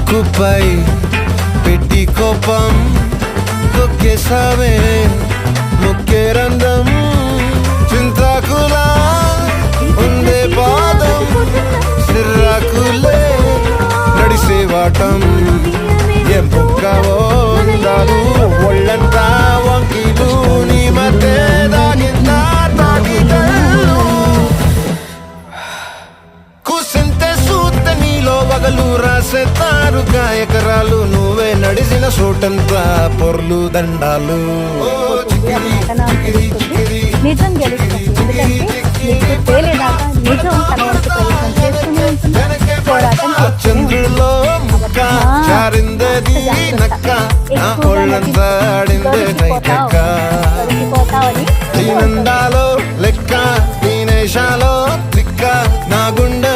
ముక్కుపై పెట్టి కోపం తొక్కేసావే ముక్కే రంధ్రం చింతాకులా ఉండే పాదం సిర్రాకులే నడిసే వాటం ఏం పొక్కవో అందాలు ఒళ్ళంతా వంకిలు నీ మధ్య దాగిందా తాగితలు కూసింతే సూత నీలో వగలు రాసేతారుగా ఎకరాలు నువ్వే నడిసిన చోటంతా పొర్లు దండాలు నిజం గెలుస్తుంది. ఎందుకంటే నీకు తేలేదాకా నిజం తన వంతు ప్రయత్నం చేస్తూనే ఉంటుంది. పోరాటం చంద్రులో ముక్క జారిందది నక్క నా ఒళ్ళంతా ఆడిందే నైకక్క పోతావని దీనందాలో లెక్క దీనేశాలో దిక్క నా గుండె